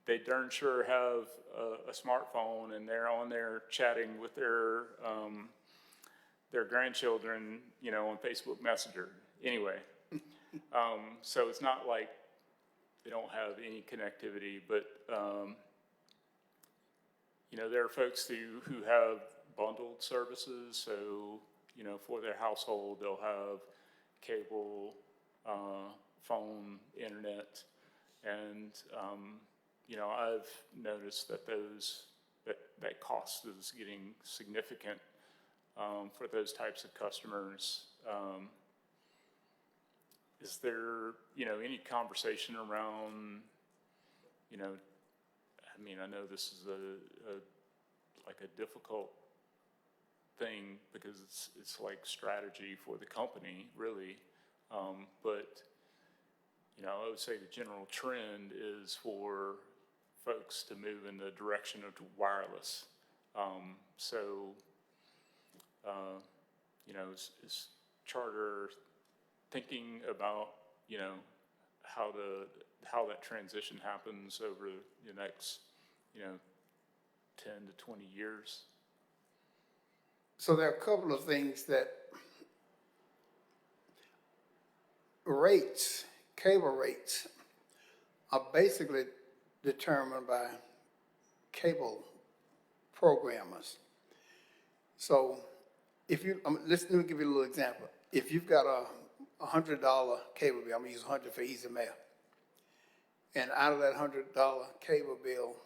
they darn sure have a smartphone, and they're on there chatting with their grandchildren, you know, on Facebook Messenger. Anyway, so it's not like they don't have any connectivity, but you know, there are folks who have bundled services. So, you know, for their household, they'll have cable, phone, internet, and you know, I've noticed that that cost is getting significant for those types of customers. Is there, you know, any conversation around, you know, I mean, I know this is like a difficult thing because it's like strategy for the company, really. But, you know, I would say the general trend is for folks to move in the direction of wireless. You know, is Charter thinking about, you know, how that transition happens over the next, you know, 10 to 20 years? So there are a couple of things that rates, cable rates, are basically determined by cable programmers. So if you, let me give you a little example. If you've got a $100 cable bill, I'm gonna use 100 for easy math. And out of that $100 cable bill,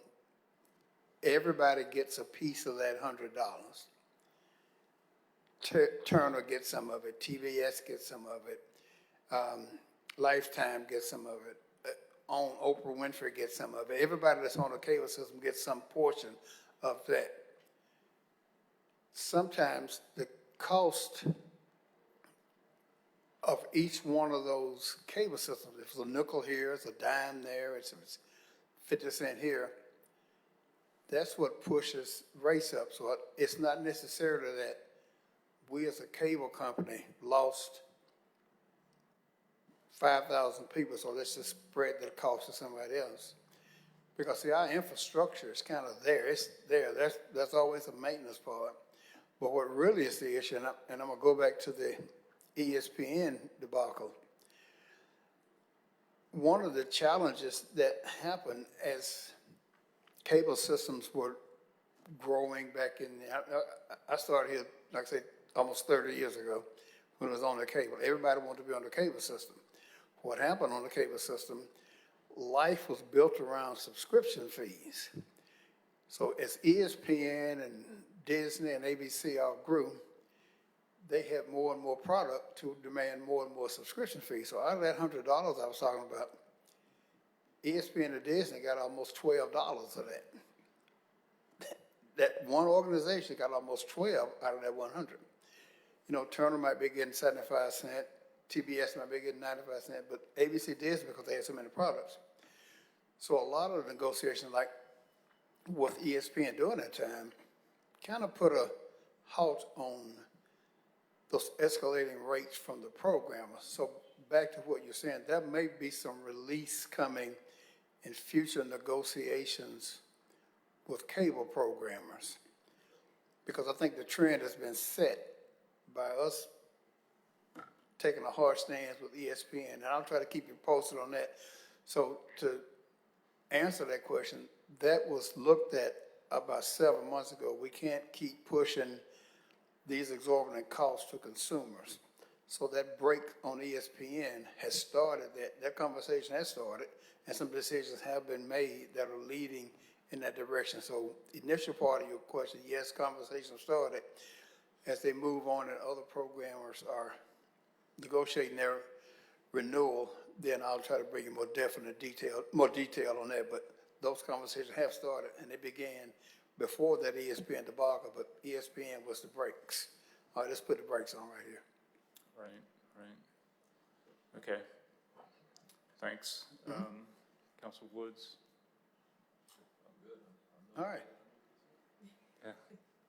everybody gets a piece of that $100. Turner gets some of it, TBS gets some of it, Lifetime gets some of it, on Oprah Winfrey gets some of it. Everybody that's on the cable system gets some portion of that. Sometimes the cost of each one of those cable systems, if it's a nickel here, it's a dime there, it's 50 cents here, that's what pushes rates up. So it's not necessarily that we as a cable company lost 5,000 people, so let's just spread the cost to somebody else. Because see, our infrastructure is kind of there. It's there. That's always a maintenance part. But what really is the issue, and I'm going to go back to the ESPN debacle. One of the challenges that happened as cable systems were growing back in, I started here, like I said, almost 30 years ago when it was on the cable. Everybody wanted to be on the cable system. What happened on the cable system, life was built around subscription fees. So as ESPN and Disney and ABC all grew, they had more and more product to demand more and more subscription fees. So out of that $100 I was talking about, ESPN and Disney got almost $12 of that. That one organization got almost 12 out of that 100. You know, Turner might be getting 75 cents, TBS might be getting 95 cents, but ABC Disney because they had so many products. So a lot of the negotiations, like what ESPN during that time, kind of put a halt on those escalating rates from the programmers. So back to what you're saying, there may be some release coming in future negotiations with cable programmers. Because I think the trend has been set by us taking a hard stance with ESPN, and I'll try to keep you posted on that. So to answer that question, that was looked at about 7 months ago. We can't keep pushing these exorbitant costs to consumers. So that break on ESPN has started, that conversation has started, and some decisions have been made that are leading in that direction. So the initial part of your question, yes, conversation started. As they move on and other programmers are negotiating their renewal, then I'll try to bring you more detail on that. But those conversations have started, and they began before that ESPN debacle, but ESPN was the brakes. All right, let's put the brakes on right here. Right. Okay. Thanks. Council Woods? All right, Yeah.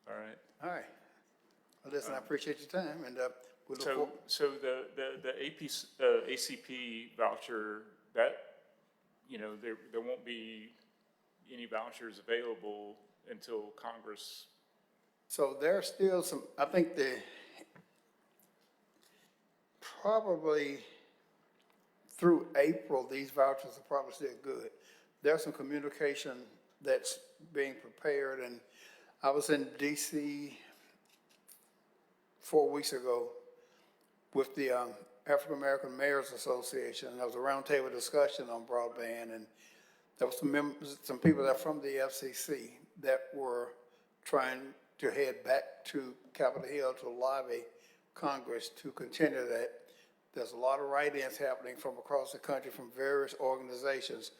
All right. all right. Well, listen, I appreciate your time, and we look So, forward. so the ACP voucher, that, you know, there won't be any vouchers available until Congress. So there are still some, I think probably through April, these vouchers are probably still good. There's some communication that's being prepared, and I was in DC 4 weeks ago with the African American Mayors Association, and there was a roundtable discussion on broadband, and there was some people that are from the FCC that were trying to head back to Capitol Hill to lobby Congress to continue that. There's a lot of write-ins happening from across the country from various organizations.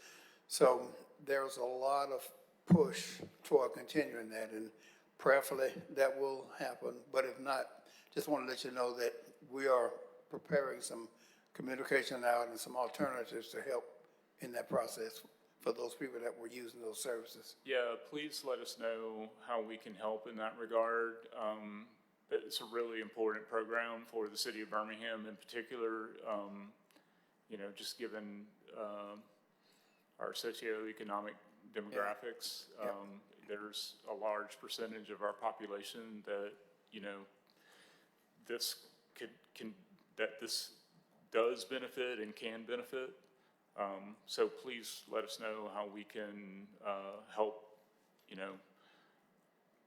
So there's a lot of push toward continuing that, and prayerfully that will happen. But if not, just want to let you know that we are preparing some communication out and some alternatives to help in that process for those people that were using those services. Yeah, please let us know how we can help in that regard. It's a really important program for the city of Birmingham in particular, you know, just given our socioeconomic demographics. Yeah. There's a large percentage of our population that, you know, this this does benefit and can benefit. So please let us know how we can help, you know,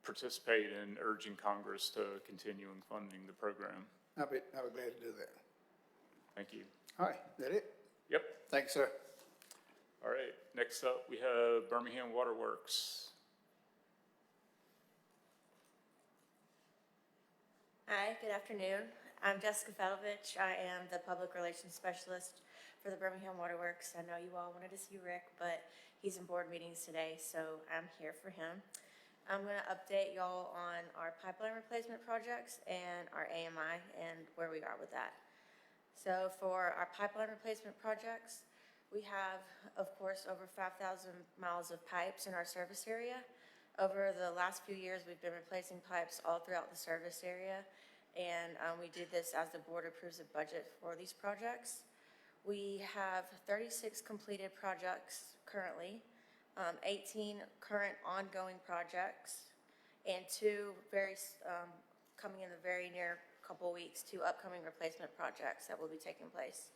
participate in urging Congress to continue funding the program. I'll be glad to do that. Thank you. All right, that it? Yep. Thanks, sir. All right. Next up, we have Birmingham Waterworks. Hi, good afternoon. I'm Jessica Felovich. I am the Public Relations Specialist for the Birmingham Waterworks. I know you all wanted to see Rick, but he's in board meetings today, so I'm here for him. I'm going to update y'all on our pipeline replacement projects and our AMI and where we are with that. So for our pipeline replacement projects, we have, of course, over 5,000 miles of pipes in our service area. Over the last few years, we've been replacing pipes all throughout the service area, and we do this as the board approves a budget for these projects. We have 36 completed projects currently, 18 current ongoing projects, and two coming in the very near couple weeks, 2 upcoming replacement projects that will be taking place.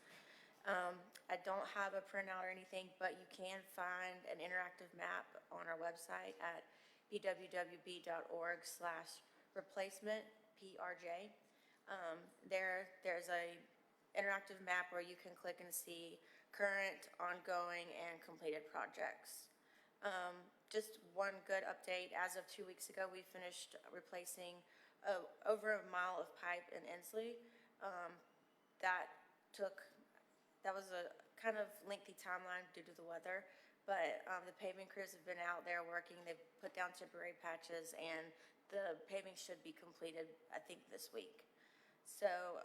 I don't have a printout or anything, but you can find an interactive map on our website at bwwb.org/replacement PRJ. There's a interactive map where you can click and see current, ongoing, and completed projects. Just one good update, as of 2 weeks ago, we finished replacing over a mile of pipe in Inslee. That was a kind of lengthy timeline due to the weather, but the paving crews have been out there working. They've put down temporary patches, and the paving should be completed, I think, this week. So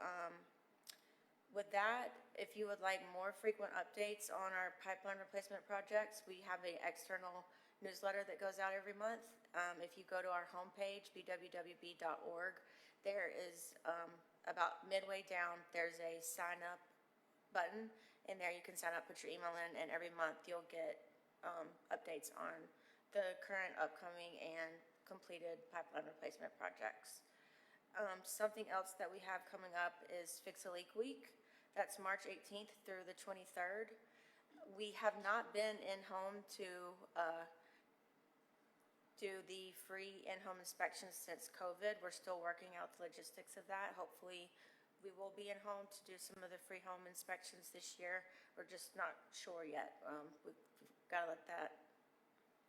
with that, if you would like more frequent updates on our pipeline replacement projects, we have an external newsletter that goes out every month. If you go to our homepage, bwwb.org, there is about midway down, there's a sign up button. In there you can sign up, put your email in, and every month you'll get updates on the current, upcoming, and completed pipeline replacement projects. Something else that we have coming up is Fix a Leak Week. That's March 18th through the 23rd. We have not been in-home to do the free in-home inspections since COVID. We're still working out the logistics of that. Hopefully we will be in home to do some of the free home inspections this year. We're just not sure yet. We've got to let that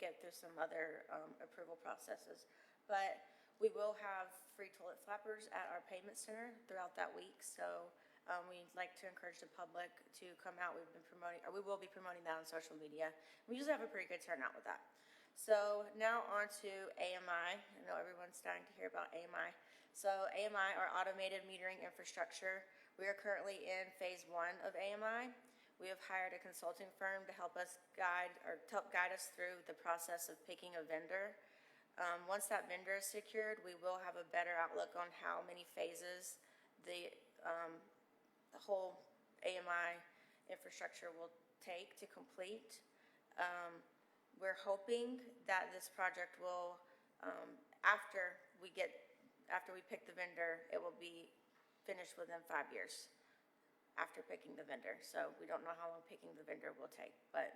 get through some other approval processes. But we will have free toilet flappers at our payment center throughout that week. So We'd like to encourage the public to come out. We've been promoting, or we will be promoting that on social media. We usually have a pretty good turnout with that. So now on to AMI. I know everyone's dying to hear about AMI. So AMI, our automated metering infrastructure, we are currently in phase 1 of AMI. We have hired a consulting firm to help us guide us through the process of picking a vendor. Once that vendor is secured, we will have a better outlook on how many phases the whole AMI infrastructure will take to complete. We're hoping that this project will, after we pick the vendor, it will be finished within 5 years after picking the vendor. So we don't know how long picking the vendor will take, but,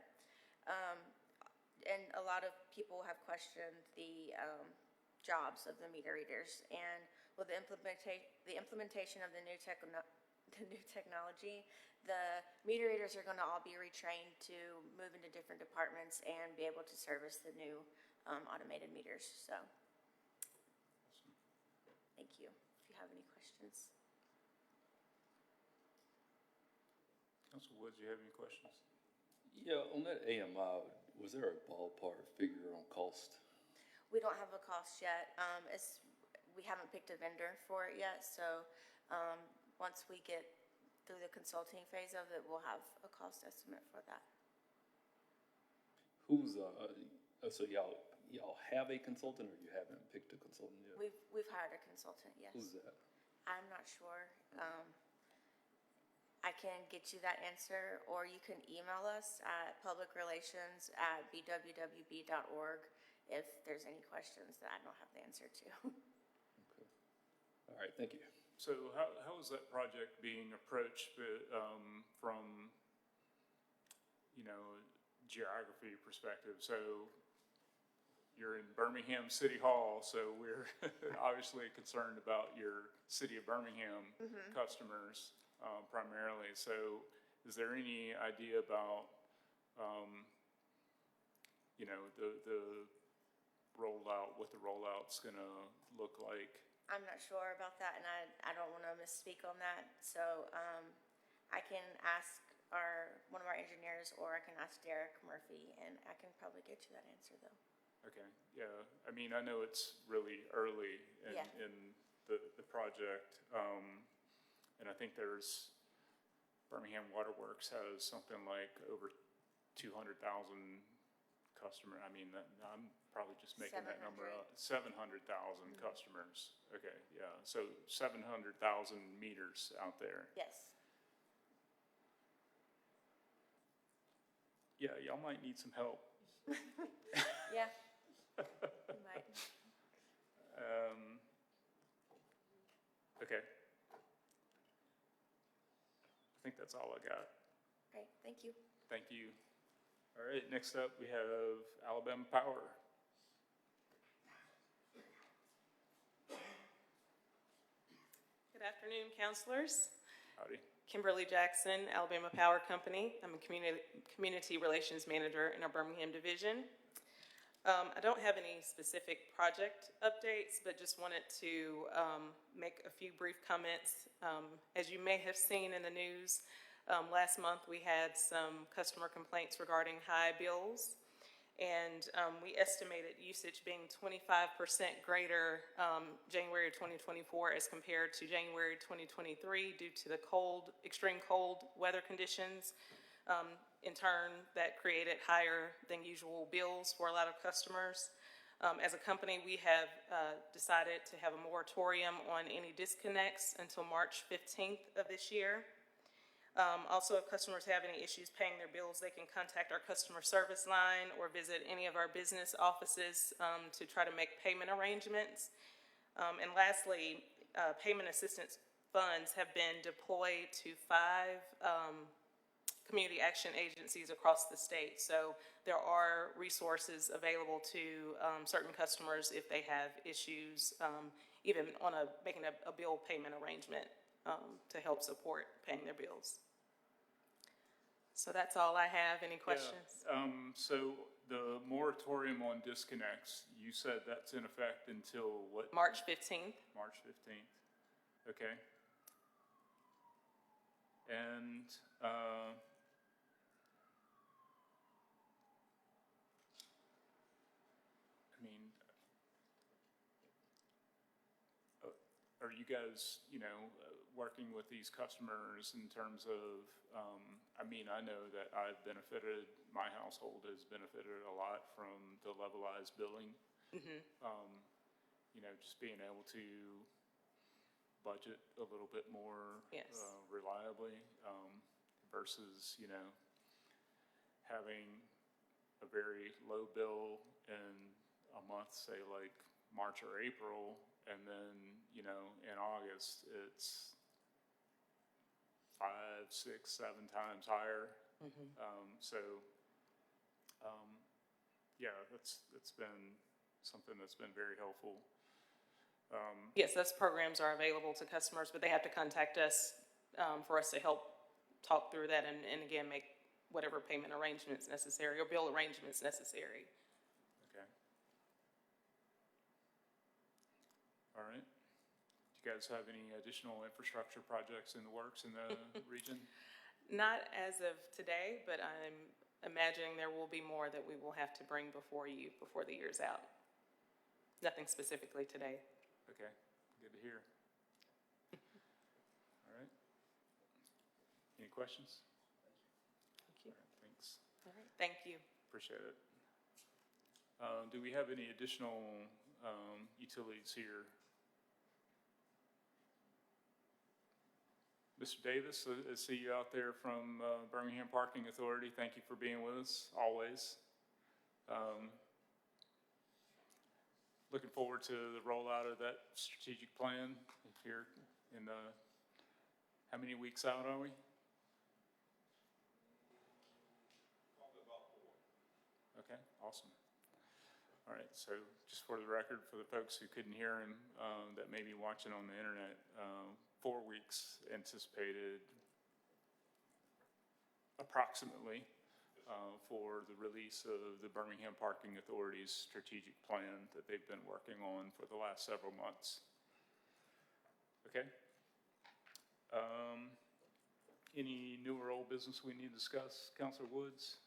and a lot of people have questioned the jobs of the meter readers. And with the implementation of the new technology, the meter readers are going to all be retrained to move into different departments and be able to service the new automated meters. So, thank you. If you have any questions. Council Woods, do you have any questions? Yeah, on that AMI, was there a ballpark figure on cost? We don't have a cost yet. We haven't picked a vendor for it yet, so once we get through the consulting phase of it, we'll have a cost estimate for that. Who's, so y'all have a consultant, or you haven't picked a consultant yet? We've hired a consultant, yes. Who's that? I'm not sure. I can get you that answer, or you can email us at publicrelations@bwwb.org if there's any questions that I don't have the answer to. Okay. All right, thank you. So how is that project being approached from, geography perspective? So you're in Birmingham City Hall, so we're obviously concerned about your city of Birmingham customers primarily. So is there any idea about, the rollout, what the rollout's gonna look like? I'm not sure about that, and I don't want to misspeak on that. So I can ask one of our engineers, or I can ask Derek Murphy, and I can probably get you that answer, though. Okay, yeah, I mean, I know it's really early Yeah. in the project, and I think Birmingham Waterworks has something like over 200,000 customer, I'm probably just making that number up. 700,000 customers, okay, yeah, so 700,000 meters out there. Yes. Yeah, y'all might need some help. Yeah. You might. Okay. I think that's all I got. Great. Thank you. Thank you. All right, next up, we have Alabama Power. Good afternoon, councilors. Howdy. Kimberly Jackson, Alabama Power Company. I'm a community relations manager in our Birmingham division. I don't have any specific project updates, but just wanted to make a few brief comments. As you may have seen in the news, last month we had some customer complaints regarding high bills, and we estimated usage being 25% greater January 2024 as compared to January 2023 due to the extreme cold weather conditions. In turn, that created higher than usual bills for a lot of customers. As a company, we have decided to have a moratorium on any disconnects until March 15th of this year. Also, if customers have any issues paying their bills, they can contact our customer service line or visit any of our business offices to try to make payment arrangements. And lastly, payment assistance funds have been deployed to 5 community action agencies across the state. So there are resources available to certain customers if they have issues, even on making a bill payment arrangement to help support paying their bills. So that's all I have. Any questions? Yeah, so the moratorium on disconnects, you said that's in effect until what? March 15th. March 15th, okay. And, I mean, are you guys, working with these customers in terms of, I mean, I know that I've benefited, my household has benefited a lot from the levelized billing. Just being able to budget a little bit more Yes. reliably, versus, having a very low bill in a month, say like March or April, and then, in August, it's 5, 6, 7 times higher. Yeah, that's been something that's been very helpful. Yes, those programs are available to customers, but they have to contact us for us to help talk through that and again, make whatever payment arrangements necessary or bill arrangements necessary. Okay. All right. Do you guys have any additional infrastructure projects in the works in the region? Not as of today, but I'm imagining there will be more that we will have to bring before you before the year's out. Nothing specifically today. Okay, good to hear. All right. Any questions? Thank you. All right, thanks. All right, thank you. Appreciate it. Do we have any additional utilities here? Mr. Davis, I see you out there from Birmingham Parking Authority. Thank you for being with us, always. Looking forward to the rollout of that strategic plan here in how many weeks out are we? Probably about 4. Okay, awesome. All right, so just for the record, for the folks who couldn't hear him, that may be watching on the internet, 4 weeks anticipated approximately for the release of the Birmingham Parking Authority's strategic plan that they've been working on for the last several months. Okay. Any new or old business we need to discuss? Councilor Woods?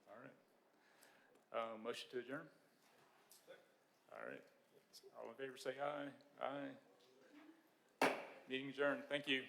All right. Motion to adjourn? All right. All in favor say aye. Aye. Meeting adjourned. Thank you.